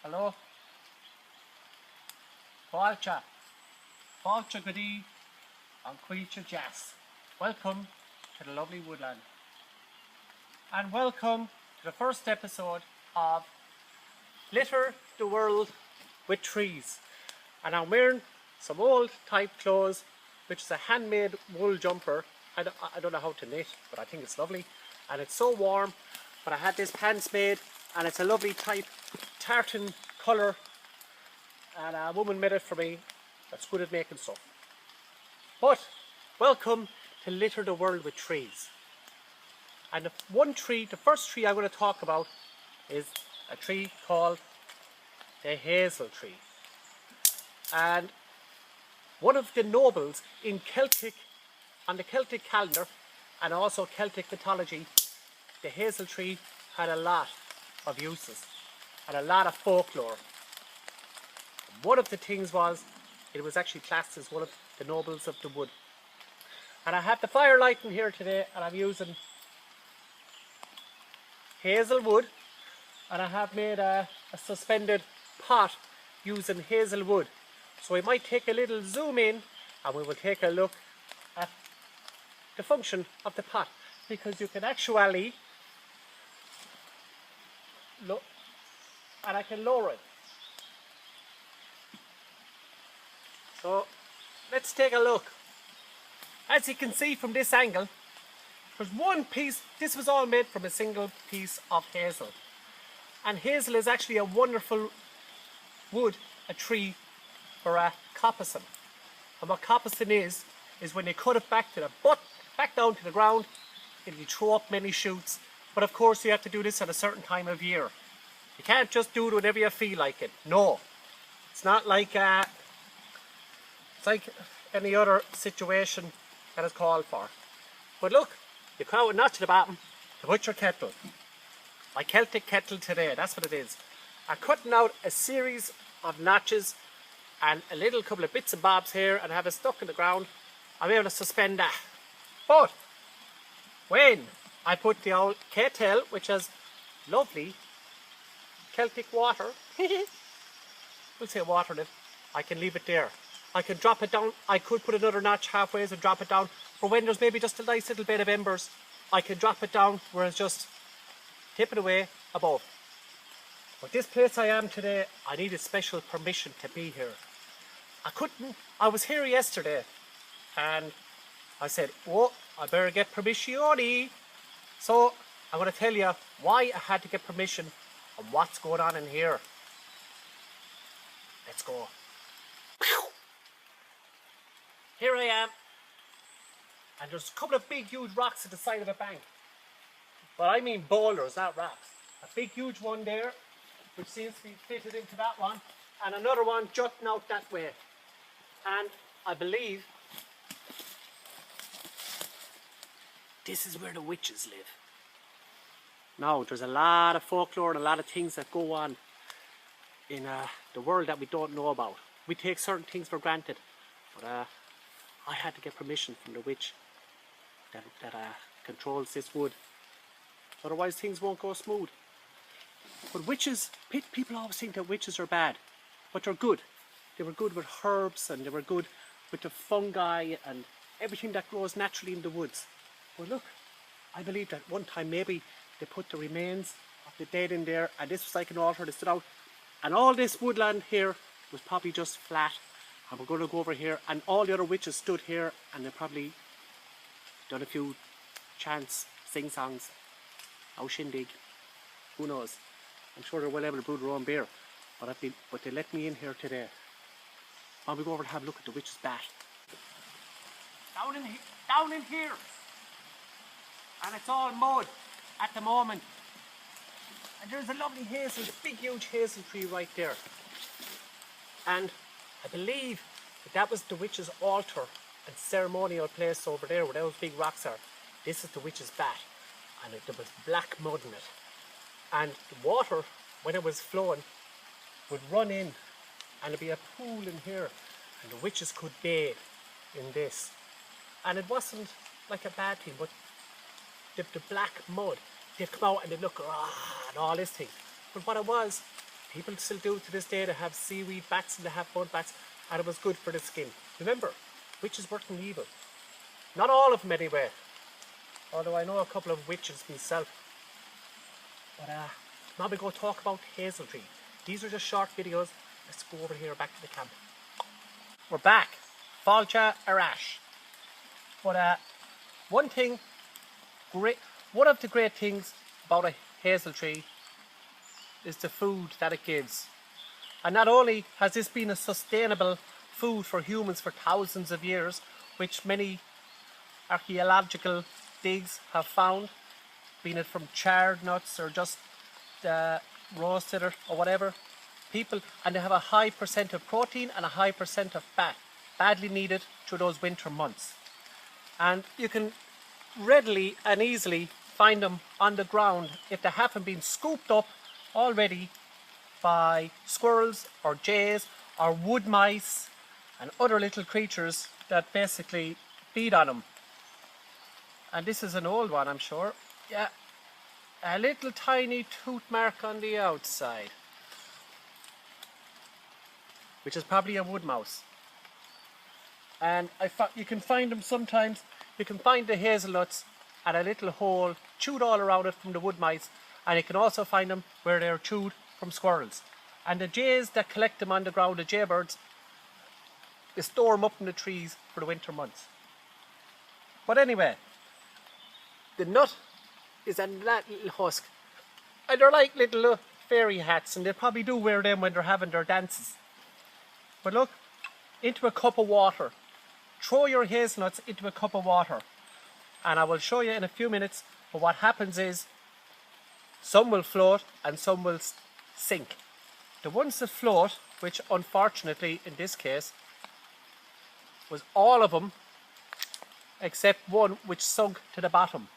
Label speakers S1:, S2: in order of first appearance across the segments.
S1: Hello. Fáilte. Fáilte go dtí an cuilte jazz. Welcome to the lovely woodland. And welcome to the first episode of Litter the World with Trees. And I'm wearing some old type clothes, which is a handmade wool jumper. I don't know how to knit, but I think it's lovely. And it's so warm. But I had this pants made, and it's a lovely type tartan colour. And a woman made it for me that's good at making stuff. But welcome to Litter the World with Trees. And the first tree I'm going to talk about is a tree called the hazel tree. And one of the nobles in on the Celtic calendar and also Celtic mythology, the hazel tree had a lot of uses and a lot of folklore. One of the things was it was actually classed as one of the nobles of the wood. And I have the fire lighting here today, and I'm using hazel wood, and I have made a suspended pot using hazel wood. So we might take a little zoom in and we will take a look at the function of the pot, because you can actually look, and I can lower it. So let's take a look. As you can see from this angle, there's one piece. This was all made from a single piece of hazel. And hazel is actually a wonderful wood, a tree for a coppicing. And what coppicing is when you cut it back down to the ground, it'll throw up many shoots. But of course you have to do this at a certain time of year. You can't just do it whenever you feel like it. No. It's not like it's like any other situation that is called for. But look, you come out with a notch at the bottom to put your kettle. My Celtic kettle today, that's what it is. I'm cutting out a series of notches and a little couple of bits and bobs here, and have it stuck in the ground. I'm able to suspend that. But when I put the old kettle, which has lovely Celtic water, we'll say water in it, I can leave it there. I can drop it down. I could put another notch halfway and drop it down. For when there's maybe just a nice little bed of embers, I can drop it down where it's just tip it away above. But this place I am today, I needed special permission to be here. I was here yesterday and I said, oh, I better get permission. So I'm going to tell you why I had to get permission and what's going on in here. Let's go. Here I am, and there's a couple of big huge rocks at the side of a bank. But I mean boulders, not rocks. A big huge one there, which seems to be fitted into that one, and another one jutting out that way. And I believe this is where the witches live. Now, there's a lot of folklore and a lot of things that go on in the world that we don't know about. We take certain things for granted, but I had to get permission from the witch that controls this wood. Otherwise things won't go smooth. But witches, people always think that witches are bad, but they're good. They were good with herbs, and they were good with the fungi and everything that grows naturally in the woods. But look, I believe that one time maybe they put the remains of the dead in there, and this was like an altar that stood out. And all this woodland here was probably just flat. And we're going to go over here, and all the other witches stood here, and they probably done a few chants, sing-songs, oh shindig, who knows. I'm sure they're well able to brew their own beer, but they let me in here today. I'll go over and have a look at the witch's bat. Down in here, and it's all mud at the moment. And there's a lovely hazel, big huge hazel tree right there. And I believe that was the witch's altar and ceremonial place over there where those big rocks are. This is the witch's bat, and there was black mud in it. And the water, when it was flowing, would run in, and there'd be a pool in here, and the witches could bathe in this. And it wasn't like a bad thing, but the black mud, they'd come out and they'd look, and all this thing. But what it was, People still do to this day. They have seaweed bats and they have mud bats, and it was good for the skin. Remember, witches working evil. Not all of them anyway, although I know a couple of witches myself. But now we go talk about hazel tree. These are just short videos. Let's go over here back to the camp. We're back. Fáilte Arash. But one of the great things about a hazel tree is the food that it gives. And not only has this been a sustainable food for humans for thousands of years, which many archaeological digs have found, being it from charred nuts or just roasted or whatever, and they have a high percent of protein and a high percent of fat, badly needed through those winter months. And you can readily and easily find them on the ground if they haven't been scooped up already by squirrels or jays or wood mice and other little creatures that basically feed on them. And this is an old one, I'm sure. Yeah, a little tiny tooth mark on the outside, which is probably a wood mouse. And you can find them sometimes. You can find the hazelnuts at a little hole chewed all around it from the wood mice, and you can also find them where they're chewed from squirrels. And the jays that collect them on the ground, the jaybirds, they store them up in the trees for the winter months. But anyway, the nut is that little husk, and they're like little fairy hats, and they probably do wear them when they're having their dances. But look, into a cup of water. Throw your hazelnuts into a cup of water, and I will show you in a few minutes. But what happens is some will float and some will sink. The ones that float, which unfortunately in this case was all of them except one which sunk to the bottom.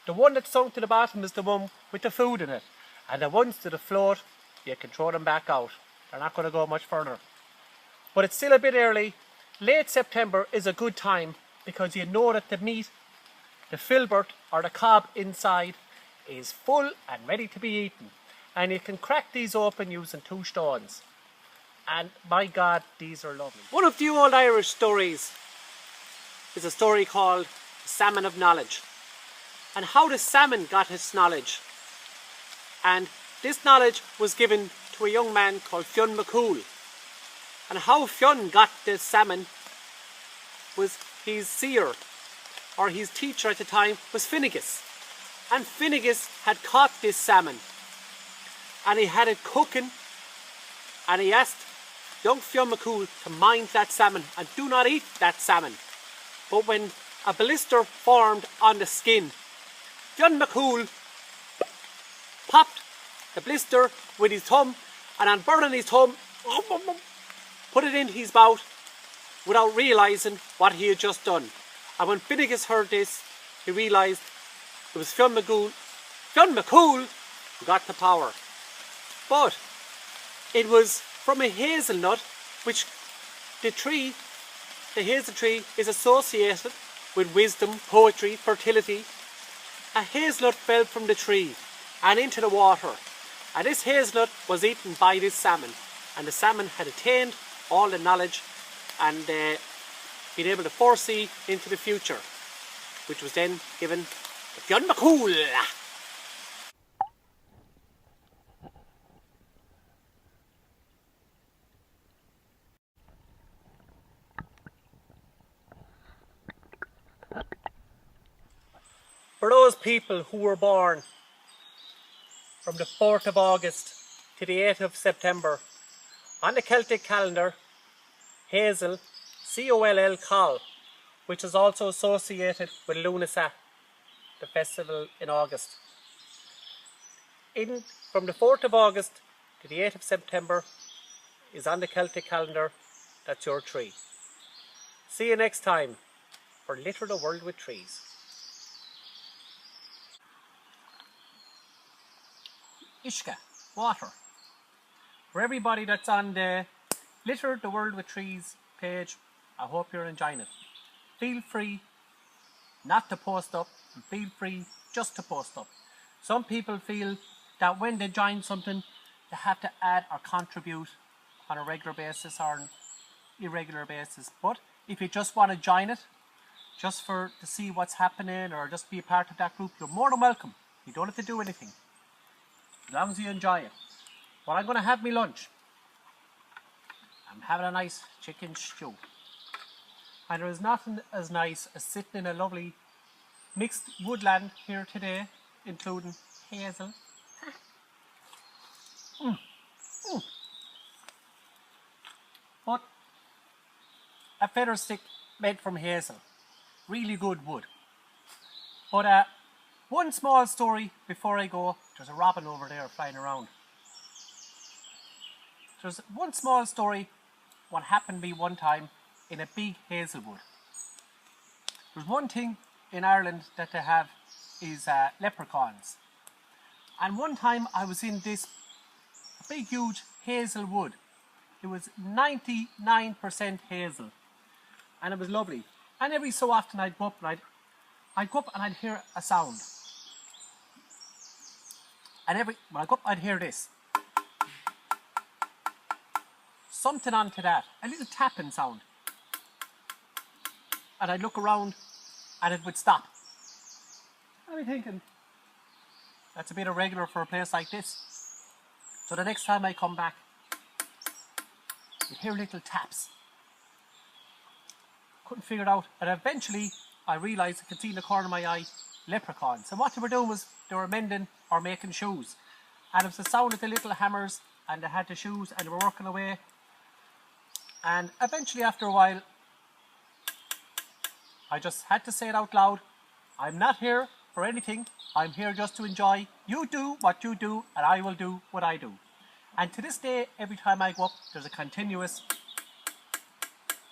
S1: The one that sunk to the bottom is the one with the food in it, and the ones that float, you can throw them back out. They're not going to go much further. But it's still a bit early. Late September is a good time because you know that the meat, the filbert or the cob inside, is full and ready to be eaten. And you can crack these open using 2 stones. And my God, these are lovely. One of the old Irish stories is a story called The Salmon of Knowledge, and how the salmon got his knowledge. And this knowledge was given to a young man called Fionn McCool. And how Fionn got the salmon was his seer, or his teacher at the time, was Finnegas. And Finnegas had caught this salmon, and he had it cooking, and he asked young Fionn McCool to mind that salmon and do not eat that salmon. But when a blister formed on the skin, Fionn McCool popped the blister with his thumb, and on burning his thumb, put it in his mouth without realising what he had just done. And when Finnegas heard this, he realised it was Fionn McCool who got the power. But it was from a hazelnut, which the hazel tree is associated with wisdom, poetry, fertility. A hazelnut fell from the tree and into the water, and this hazelnut was eaten by this salmon, and the salmon had attained all the knowledge and been able to foresee into the future, which was then given to Fionn McCool. For those people who were born from the 4th of August to the 8th of September, on the Celtic calendar, Hazel, C-O-L-L, Coll, which is also associated with Lunasa, the festival in August. From the 4th of August to the 8th of September is on the Celtic calendar. That's your tree. See you next time for Litter the World with Trees. Ishka, water. For everybody that's on the Litter the World with Trees page, I hope you're enjoying it. Feel free not to post up, and feel free just to post up. Some people feel that when they join something, they have to add or contribute on a regular basis or an irregular basis. But if you just want to join it, just to see what's happening or just be a part of that group, you're more than welcome. You don't have to do anything, as long as you enjoy it. But I'm going to have my lunch. I'm having a nice chicken stew. And there is nothing as nice as sitting in a lovely mixed woodland here today, including Hazel. But a feather stick made from hazel. Really good wood. But one small story before I go. There's a robin over there flying around. There's one small story what happened to me one time in a big hazelwood. There's one thing in Ireland that they have is leprechauns. And one time I was in this big huge hazel wood. It was 99% hazel. And it was lovely. And every so often I'd go up and I'd hear a sound. And when I go up I'd hear this. Something onto that. A little tapping sound. And I'd look around and it would stop. I'd be thinking, that's a bit irregular for a place like this. So the next time I come back, you'd hear little taps. Couldn't figure it out. And eventually I realised I could see in the corner of my eye leprechauns. And what they were doing was they were mending or making shoes. And it was the sound of the little hammers and they had the shoes and they were working away. And eventually after a while, I just had to say it out loud. I'm not here for anything. I'm here just to enjoy. You do what you do and I will do what I do. And to this day, every time I go up, there's a continuous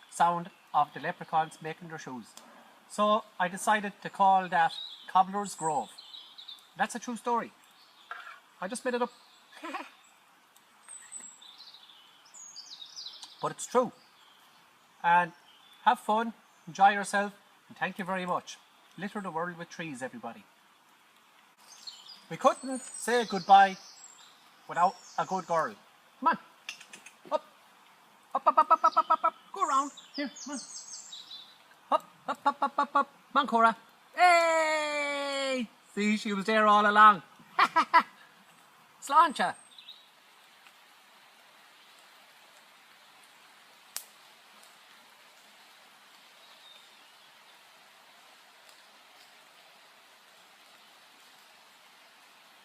S1: sound of the leprechauns making their shoes. So I decided to call that Cobbler's Grove. That's a true story. I just made it up. But it's true. And have fun, enjoy yourself, and thank you very much. Litter the world with trees, everybody. We couldn't say goodbye without a good girl. Come on. Up. Up, up, up, up, up, up, up, up. Go around. Here, come on. Up, up, up, up, up, up. Come on, Cora. Hey! See, she was there all along. Sláinte.